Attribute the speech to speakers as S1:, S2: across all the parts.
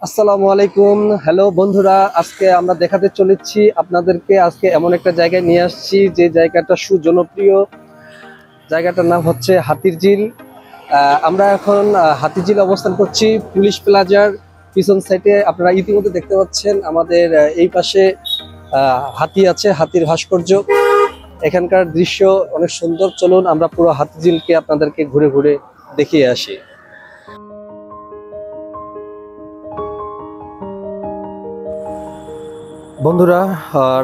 S1: আসসালামু আলাইকুম। হ্যালো বন্ধুরা, আজকে আমরা দেখাতে চলেছি আপনাদেরকে। আজকে এমন একটা জায়গায় নিয়ে আসছি যে জায়গাটা সুজনপ্রিয়। জায়গাটার নাম হচ্ছে হাতিরঝিল। আমরা এখন হাতিরঝিল অবস্থান করছি পুলিশ প্লাজার পিছন সাইডে। আপনারা ইতিমধ্যে দেখতে পাচ্ছেন আমাদের এই পাশে হাতি আছে, হাতির ভাস্কর্য। এখানকার দৃশ্য অনেক সুন্দর। চলুন আমরা পুরো হাতিরঝিলকে আপনাদেরকে ঘুরে ঘুরে দেখিয়ে আসি। বন্ধুরা,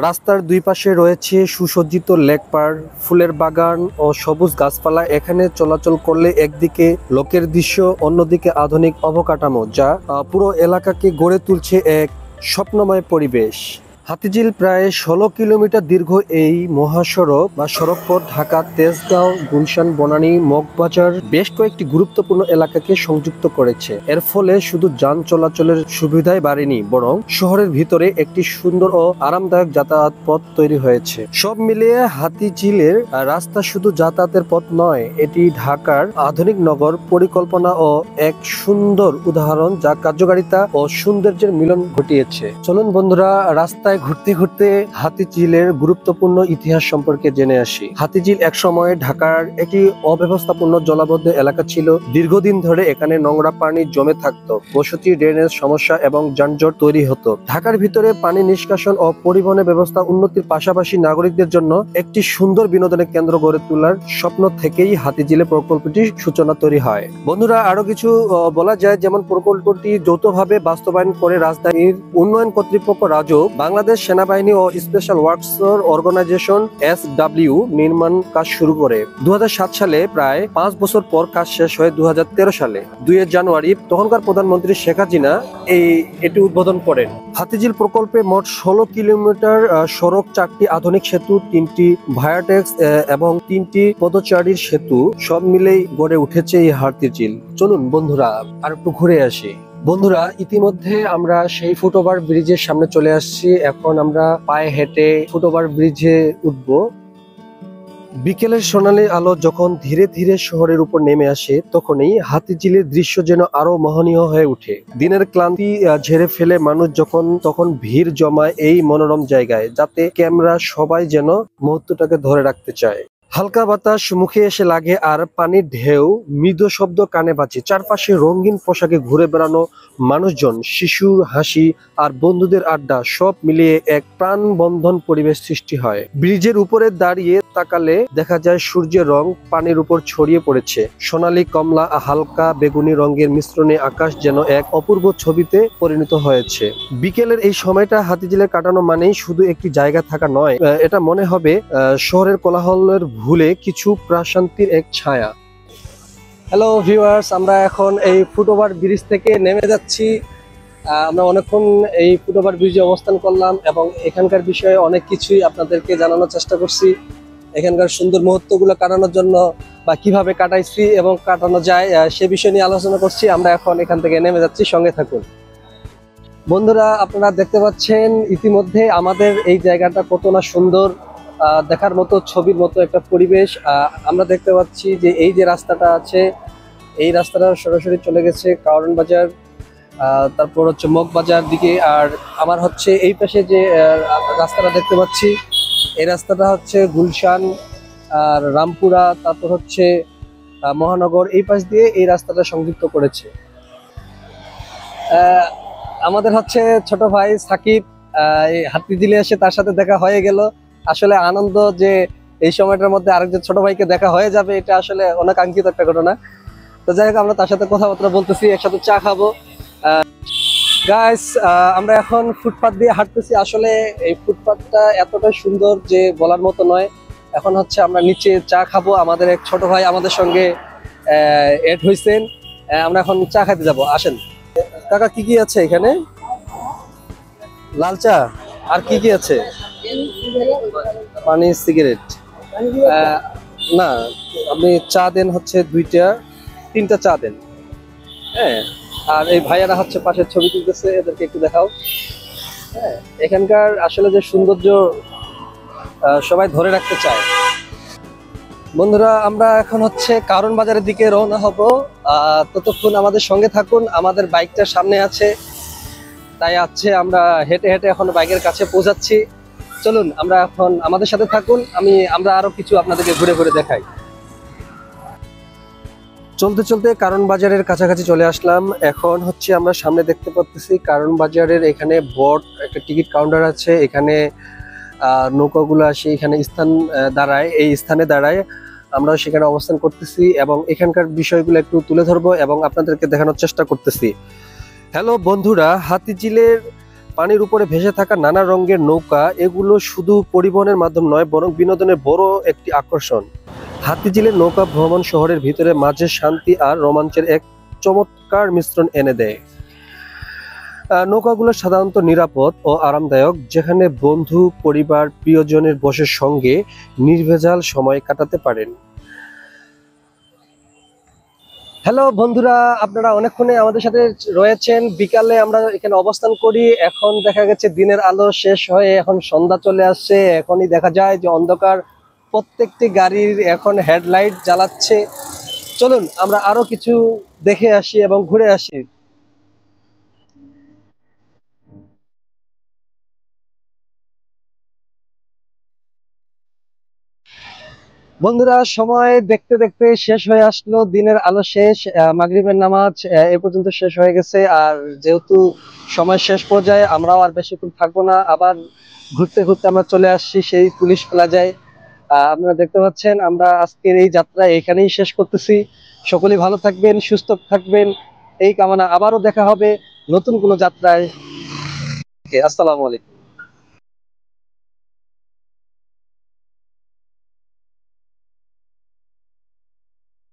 S1: রাস্তার দুই পাশে রয়েছে সুসজ্জিত লেক পার্ক, ফুলের বাগান ও সবুজ গাছপালা। এখানে চলাচল করলে একদিকে লোকের দৃশ্য, অন্যদিকে আধুনিক অবকাঠামো, যা পুরো এলাকাকে গড়ে তুলছে এক স্বপ্নময় পরিবেশ। হাতিঝিল প্রায় 16 কিলোমিটার দীর্ঘ এই মহাসড়ক বা সড়কপথ ঢাকা, তেজগাঁও, গুলশান, বনানী, মগবাজার বেশ কয়েকটি গুরুত্বপূর্ণ এলাকাকে সংযুক্ত করেছে। এর ফলে শুধু যান চলাচলের সুবিধাই বাড়েনি, বরং শহরের ভিতরে একটি সুন্দর ও আরামদায়ক যাতায়াত পথ তৈরি হয়েছে। সব মিলিয়ে হাতিঝিলের রাস্তা শুধু যাতায়াতের পথ নয়, এটি ঢাকার আধুনিক নগর পরিকল্পনা ও এক সুন্দর উদাহরণ, যা কার্যকারিতা ও সৌন্দর্যের মিলন ঘটিয়েছে। চলুন বন্ধুরা, রাস্তায় ঘুরতে ঘুরতে হাতিঝিলের গুরুত্বপূর্ণ ইতিহাস সম্পর্কে জেনে আসি। হাতিঝিল এক সময় ঢাকার একটি অব্যবস্থাপূর্ণ জলাবদ্ধ এলাকা ছিল। দীর্ঘদিন ধরে এখানে নোংরা পানি জমে থাকতো, বসতি, ড্রেনেজ সমস্যা এবং যানজট তৈরি হতো। ঢাকার ভিতরে পানি নিষ্কাশন ও পরিবহনের ব্যবস্থা উন্নতির পাশাপাশি নাগরিকদের জন্য একটি সুন্দর বিনোদনের কেন্দ্র গড়ে তোলার স্বপ্ন থেকেই হাতিঝিলে প্রকল্পটির সূচনা তৈরি হয়। বন্ধুরা, আরো কিছু বলা যায়, যেমন প্রকল্পটি যৌথভাবে বাস্তবায়ন করে রাজধানীর উন্নয়ন কর্তৃপক্ষ রাজউক, বাংলাদেশ সেনাবাহিনী ও স্পেশাল ওয়ার্কস অর্গানাইজেশন SW নির্মাণ কাজ শুরু করে। 2007 সালে প্রায় 5 বছর পর কাজ শেষ হয় 2013 সালে 2 জানুয়ারি। তখনকার প্রধানমন্ত্রী শেখ হাসিনা এটি উদ্বোধন করেন। হাতিঝিল প্রকল্পে মোট 16 কিলোমিটার সড়ক, 4টি আধুনিক সেতু, 3টি ভায়াটেক্স এবং 3টি পদচারীর সেতু, সব মিলেই গড়ে উঠেছে এই হাতিঝিল। চলুন বন্ধুরা আর একটু ঘুরে আসি। বন্ধুরা, ইতিমধ্যে আমরা সেই ফুটওভার ব্রিজের সামনে চলে আসছি। এখন আমরা পায়ে হেঁটে ফুটওভার ব্রিজে উঠব। বিকেলের সোনালী আলো যখন ধীরে ধীরে শহরের উপর নেমে আসে, তখনই হাতিঝিলের দৃশ্য যেন আরো মোহনীয় হয়ে ওঠে। দিনের ক্লান্তি ঝেড়ে ফেলে মানুষ তখন ভিড় জমায় এই মনোরম জায়গায়, যাতে ক্যামেরা সবাই যেন মুহূর্তটাকে ধরে রাখতে চায়। হালকা বাতাস মুখে এসে লাগে আর পানির ঢেউ মৃদু শব্দ কানে বাজে। চারপাশে রঙিন পোশাকে ঘুরে বেড়ানো মানুষজন, শিশুর হাসি আর বন্ধুদের আড্ডা, সব মিলিয়ে এক প্রাণবন্ধন পরিবেশ সৃষ্টি হয়। ব্রিজের উপরে দাঁড়িয়ে তাকালে দেখা যায় সূর্যের রং পানির উপর ছড়িয়ে পড়েছে। সোনালী, কমলা, হালকা বেগুনি রঙের মিশ্রণে আকাশ যেন এক অপূর্ব ছবিতে পরিণত হয়েছে। বিকেলের এই সময়টা হাতিঝিলে কাটানো মানেই শুধু একটি জায়গা থাকা নয়, এটা মনে হবে শহরের কোলাহলের ভুলে কিছু প্রশান্তির এক ছায়া। হ্যালো ভিউয়ার্স, আমরা এখন এই ফুটওভার ব্রিজ থেকে নেমে যাচ্ছি। আমরা অনেকক্ষণ এই ফুটওভার ব্রিজে অবস্থান করলাম এবং এখানকার বিষয়ে অনেক কিছুই আপনাদেরকে জানানোর চেষ্টা করছি। এখানকার সুন্দর মুহূর্তগুলো কাটানোর জন্য বা কিভাবে কাটাইছি এবং কাটানো যায় সে বিষয় নিয়ে আলোচনা করছি। আমরা এখন এখান থেকে নেমে যাচ্ছি, সঙ্গে থাকুন। বন্ধুরা, আপনারা দেখতে পাচ্ছেন ইতিমধ্যে আমাদের এই জায়গাটা কত না সুন্দর, দেখার মতো, ছবির মতো একটা পরিবেশ। আমরা দেখতে পাচ্ছি যে এই যে রাস্তাটা আছে, এই রাস্তাটা সরাসরি চলে গেছে কারণ বাজার, তারপর হচ্ছে মগবাজার দিকে। আর আমার হচ্ছে এই পাশে যে রাস্তাটা দেখতে পাচ্ছি, এই রাস্তাটা হচ্ছে গুলশান আর রামপুরা, তারপর হচ্ছে মহানগর, এই পাশ দিয়ে এই রাস্তাটা সংযুক্ত করেছে। আমাদের হচ্ছে ছোট ভাই সাকিব এই হাতিঝিলে এসে তার সাথে দেখা হয়ে গেল। আসলে আনন্দ যে এই সময়টার মধ্যে আরেকজন ছোট ভাইকে দেখা হয়ে যাবে, এটা আসলে অনাকাঙ্ক্ষিত একটা ঘটনা। তো যাই হোক, আমরা তার সাথে কথাবার্তা বলতেছি, একসাথে চা খাবো। গাইস, আমরা এখন ফুটপাথ দিয়ে হাঁটতেছি। আসলে এই ফুটপাথটা এতটা সুন্দর যে বলার মতো নয়। এখন হচ্ছে আমরা নিচে চা খাবো। আমাদের এক ছোট ভাই আমাদের সঙ্গে এড হয়েছেন। আমরা এখন চা খাইতে যাবো, আসেন। কাকা, কি কি আছে এখানে? লাল চা, আর কি কি আছে? পানি, সিগারেট? না, আপনি চা দেন হচ্ছে 2টা 3টা চা দেন। হ্যাঁ, আর এই ভাইয়ারা হচ্ছে পাশের ছবি তুলতেছে, এদেরকে একটু দেখাও। হ্যাঁ, এখানকার আসলে যে সৌন্দর্য সবাই ধরে রাখতে চায়। বন্ধুরা, আমরা এখন হচ্ছে কারণ বাজারের দিকে রওনা হব। ততক্ষণ আমাদের সঙ্গে থাকুন। আমাদের বাইকটা সামনে আছে, তাই আছে আমরা হেঁটে হেঁটে এখন বাইকের কাছে পৌঁছাচ্ছি। চলুন আমরা এখন আমাদের সাথে থাকুন, আমরা আরো কিছু আপনাদেরকে ঘুরে ঘুরে দেখাই। চলতে চলতে কারণ বাজারের কাছাকাছি চলে আসলাম। এখন হচ্ছে আমরা সামনে দেখতে পাচ্ছি কারণ বাজারের এখানে বড় একটা টিকিট কাউন্টার আছে। এখানে নৌকাগুলো আসে এখানে দাঁড়ায়, এই স্থানে দাঁড়ায়। আমরা সেখানে অবস্থান করতেছি এবং এখানকার বিষয়গুলো একটু তুলে ধরবো এবং আপনাদেরকে দেখানোর চেষ্টা করতেছি। হ্যালো বন্ধুরা, হাতিঝিলের পানির উপরে ভেসে থাকা নানা রঙের নৌকা, এগুলো শুধু পরিবহনের মাধ্যম নয় বরং বিনোদনের বড় একটি আকর্ষণ। হাতিঝিলের নৌকা ভ্রমণ শহরের ভিতরে মাঝে শান্তি আর রোমাঞ্চের এক চমৎকার মিশ্রণ এনে দেয়। নৌকাগুলো সাধারণত নিরাপদ ও আরামদায়ক, যেখানে বন্ধু, পরিবার, প্রিয়জনের বসের সঙ্গে নির্ভেজাল সময় কাটাতে পারেন। হ্যালো বন্ধুরা, আপনারা অনেকক্ষণে আমাদের সাথে রয়েছেন। বিকালে আমরা এখানে অবস্থান করি। এখন দেখা গেছে দিনের আলো শেষ হয়ে এখন সন্ধ্যা চলে আসছে। এখনই দেখা যায় যে অন্ধকার, প্রত্যেকটি গাড়ির এখন হেডলাইট জ্বালাচ্ছে। চলুন আমরা আরো কিছু দেখে আসি এবং ঘুরে আসি। বন্ধুরা, সময় দেখতে দেখতে শেষ হয়ে আসলো, দিনের আলো শেষ, মাগরিবের নামাজ এ পর্যন্ত শেষ হয়ে গেছে। আর যেহেতু সময় শেষ পর্যায়ে, আমরাও আর বেশিক্ষণ থাকবো না। আবার ঘুরতে ঘুরতে আমরা চলে আসছি সেই পুলিশ প্লাজায়। আপনারা দেখতে পাচ্ছেন আমরা আজকের এই যাত্রা এখানেই শেষ করতেছি। সকলেই ভালো থাকবেন, সুস্থ থাকবেন এই কামনা। আবারও দেখা হবে নতুন কোনো যাত্রায়। আসসালামু আলাইকুম।